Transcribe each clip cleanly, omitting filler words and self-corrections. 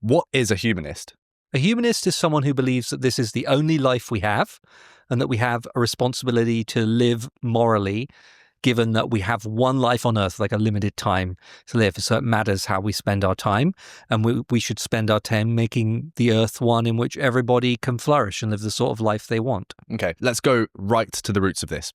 What is a humanist? A humanist is someone who believes that this is the only life we have and that we have a responsibility to live morally, given that we have one life on earth, like a limited time to live. So it matters how we spend our time, and we should spend our time making the earth one in which everybody can flourish and live the sort of life they want. Okay, let's go right to the roots of this.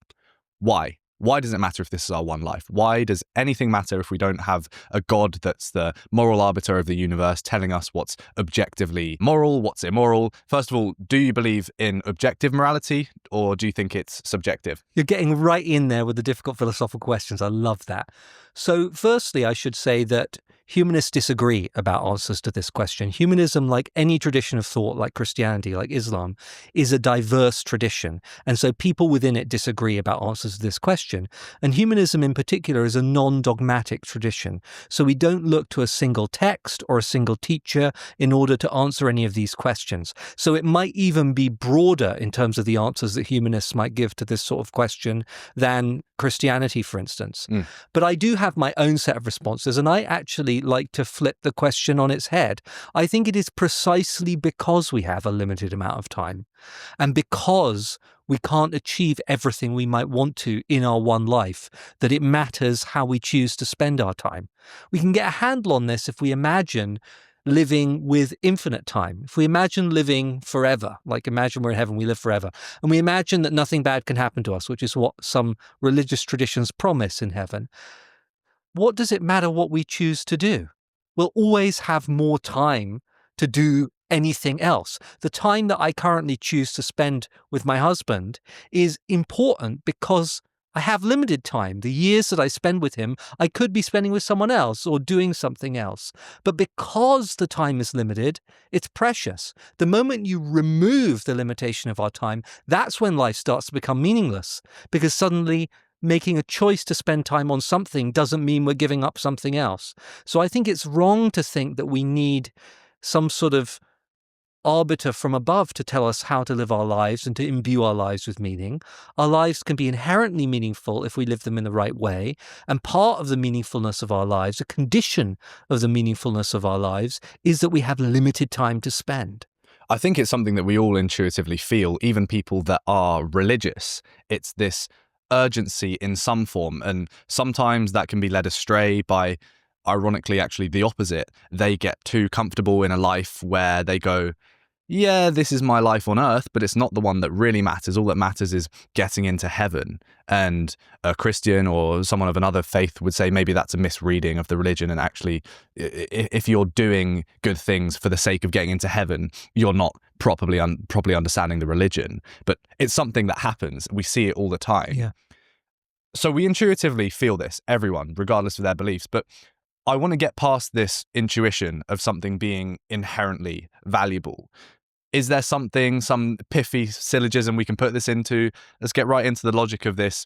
Why? Why does it matter if this is our one life? Why does anything matter if we don't have a God that's the moral arbiter of the universe telling us what's objectively moral, what's immoral? First of all, do you believe in objective morality, or do you think it's subjective? You're getting right in there with the difficult philosophical questions. I love that. So firstly, I should say that humanists disagree about answers to this question. Humanism, like any tradition of thought, like Christianity, like Islam, is a diverse tradition. And so people within it disagree about answers to this question. And humanism in particular is a non-dogmatic tradition. So we don't look to a single text or a single teacher in order to answer any of these questions. So it might even be broader in terms of the answers that humanists might give to this sort of question than Christianity, for instance. But I do have my own set of responses, and I actually like to flip the question on its head. I think it is precisely because we have a limited amount of time, and because we can't achieve everything we might want to in our one life, that it matters how we choose to spend our time. We can get a handle on this if we imagine living with infinite time. If we imagine living forever, like imagine we're in heaven, we live forever, and we imagine that nothing bad can happen to us, which is what some religious traditions promise in heaven, what does it matter what we choose to do? We'll always have more time to do anything else. The time that I currently choose to spend with my husband is important because I have limited time. The years that I spend with him, I could be spending with someone else or doing something else. But because the time is limited, it's precious. The moment you remove the limitation of our time, that's when life starts to become meaningless, because suddenly making a choice to spend time on something doesn't mean we're giving up something else. So I think it's wrong to think that we need some sort of arbiter from above to tell us how to live our lives and to imbue our lives with meaning. Our lives can be inherently meaningful if we live them in the right way. And part of the meaningfulness of our lives, a condition of the meaningfulness of our lives, is that we have limited time to spend. I think it's something that we all intuitively feel, even people that are religious. It's this urgency in some form, and sometimes that can be led astray by, ironically, actually the opposite. They get too comfortable in a life where they go, yeah, this is my life on earth, but it's not the one that really matters. All that matters is getting into heaven. And a Christian or someone of another faith would say maybe that's a misreading of the religion, and actually, if you're doing good things for the sake of getting into heaven, you're not properly understanding the religion. But it's something that happens. We see it all the time. Yeah. So we intuitively feel this, everyone, regardless of their beliefs. But I want to get past this intuition of something being inherently valuable. Is there some pithy syllogism we can put this into? Let's get right into the logic of this.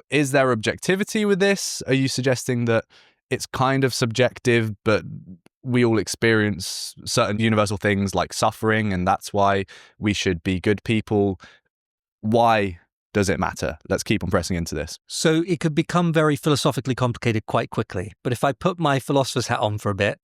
Is there objectivity with this? Are you suggesting that it's kind of subjective, but we all experience certain universal things like suffering, and that's why we should be good people? Why does it matter? Let's keep on pressing into this. So it could become very philosophically complicated quite quickly. But if I put my philosopher's hat on for a bit,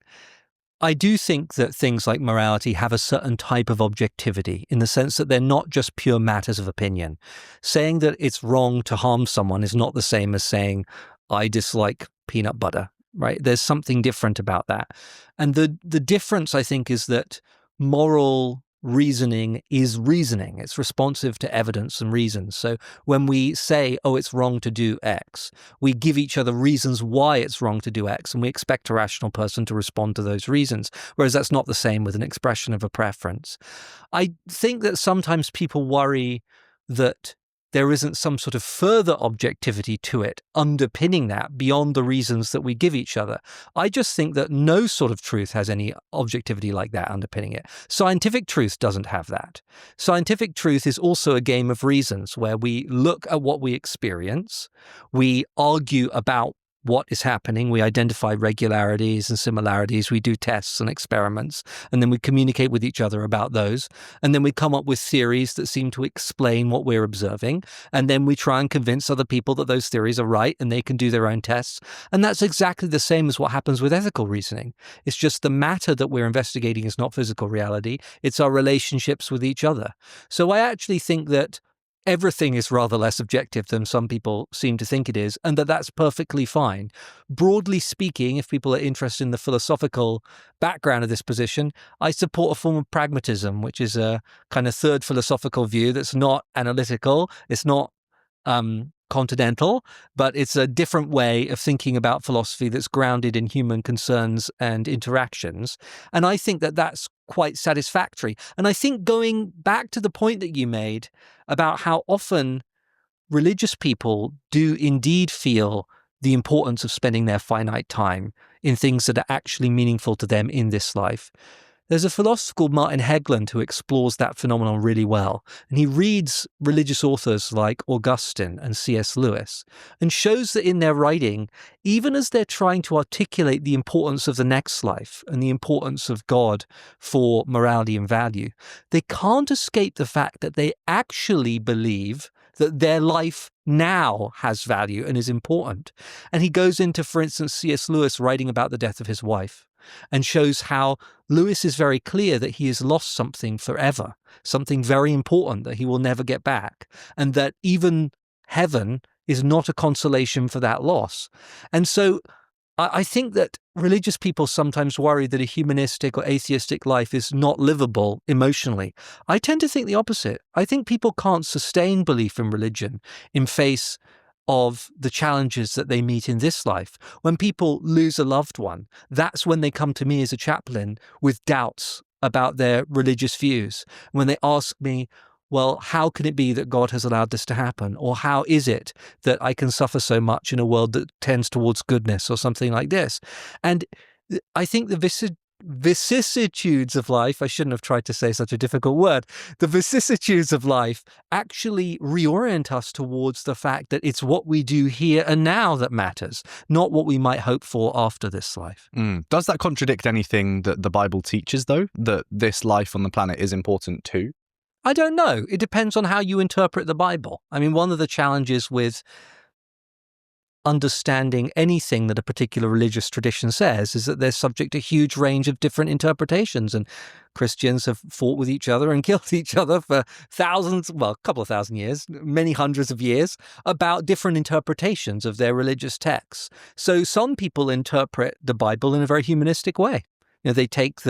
I do think that things like morality have a certain type of objectivity, in the sense that they're not just pure matters of opinion. Saying that it's wrong to harm someone is not the same as saying, I dislike peanut butter, right? There's something different about that. And the difference, I think, is that moral reasoning is reasoning. It's responsive to evidence and reasons. So when we say, oh, it's wrong to do X, we give each other reasons why it's wrong to do X, and we expect a rational person to respond to those reasons, whereas that's not the same with an expression of a preference. I think that sometimes people worry that there isn't some sort of further objectivity to it underpinning that beyond the reasons that we give each other. I just think that no sort of truth has any objectivity like that underpinning it. Scientific truth doesn't have that. Scientific truth is also a game of reasons where we look at what we experience, we argue about what is happening. We identify regularities and similarities. We do tests and experiments, and then we communicate with each other about those. And then we come up with theories that seem to explain what we're observing. And then we try and convince other people that those theories are right and they can do their own tests. And that's exactly the same as what happens with ethical reasoning. It's just the matter that we're investigating is not physical reality. It's our relationships with each other. So I actually think that everything is rather less objective than some people seem to think it is, and that that's perfectly fine. Broadly speaking, if people are interested in the philosophical background of this position, I support a form of pragmatism, which is a kind of third philosophical view that's not analytical, it's not continental, but it's a different way of thinking about philosophy that's grounded in human concerns and interactions. And I think that that's quite satisfactory. And I think going back to the point that you made about how often religious people do indeed feel the importance of spending their finite time in things that are actually meaningful to them in this life. There's a philosopher called Martin Hegland who explores that phenomenon really well. And he reads religious authors like Augustine and C.S. Lewis and shows that in their writing, even as they're trying to articulate the importance of the next life and the importance of God for morality and value, they can't escape the fact that they actually believe that their life now has value and is important. And he goes into, for instance, C.S. Lewis writing about the death of his wife, and shows how Lewis is very clear that he has lost something forever, something very important that he will never get back, and that even heaven is not a consolation for that loss. And so I think that religious people sometimes worry that a humanistic or atheistic life is not livable emotionally. I tend to think the opposite. I think people can't sustain belief in religion in face of the challenges that they meet in this life. When people lose a loved one, that's when they come to me as a chaplain with doubts about their religious views. When they ask me, well, how can it be that God has allowed this to happen? Or how is it that I can suffer so much in a world that tends towards goodness, or something like this? And I think the vicissitudes of life, I shouldn't have tried to say such a difficult word, the vicissitudes of life actually reorient us towards the fact that it's what we do here and now that matters, not what we might hope for after this life. Does that contradict anything that the Bible teaches, though, that this life on the planet is important too? I don't know. It depends on how you interpret the Bible. I mean, one of the challenges with understanding anything that a particular religious tradition says is that they're subject to a huge range of different interpretations, and Christians have fought with each other and killed each other for thousands, well, a couple of thousand years, many hundreds of years, about different interpretations of their religious texts. So some people interpret the Bible in a very humanistic way. You know, they take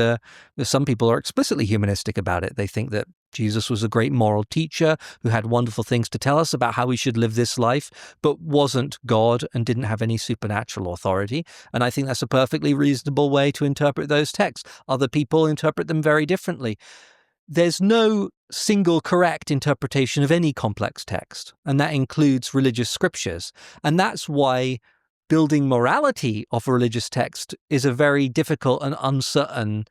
some people are explicitly humanistic about it. They think that Jesus was a great moral teacher who had wonderful things to tell us about how we should live this life, but wasn't God and didn't have any supernatural authority. And I think that's a perfectly reasonable way to interpret those texts. Other people interpret them very differently. There's no single correct interpretation of any complex text, and that includes religious scriptures. And that's why building morality off a religious text is a very difficult and uncertain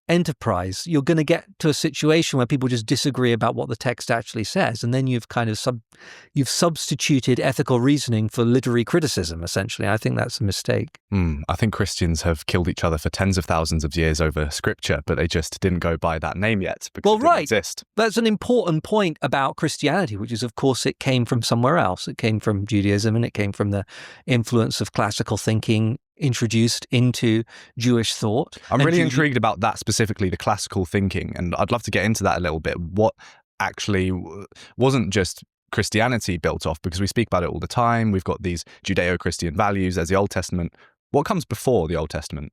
enterprise. You're going to get to a situation where people just disagree about what the text actually says, and then you've kind of you've substituted ethical reasoning for literary criticism, essentially. I think that's a mistake. I think Christians have killed each other for tens of thousands of years over scripture, but they just didn't go by that name yet because it didn't exist. That's an important point about Christianity, which is, of course, it came from somewhere else. It came from Judaism, and it came from the influence of classical thinking introduced into Jewish thought. I'm really intrigued about that specifically, the classical thinking, and I'd love to get into that a little bit. What actually wasn't just Christianity built off, because we speak about it all the time. We've got these Judeo-Christian values as the Old Testament. What comes before the Old Testament?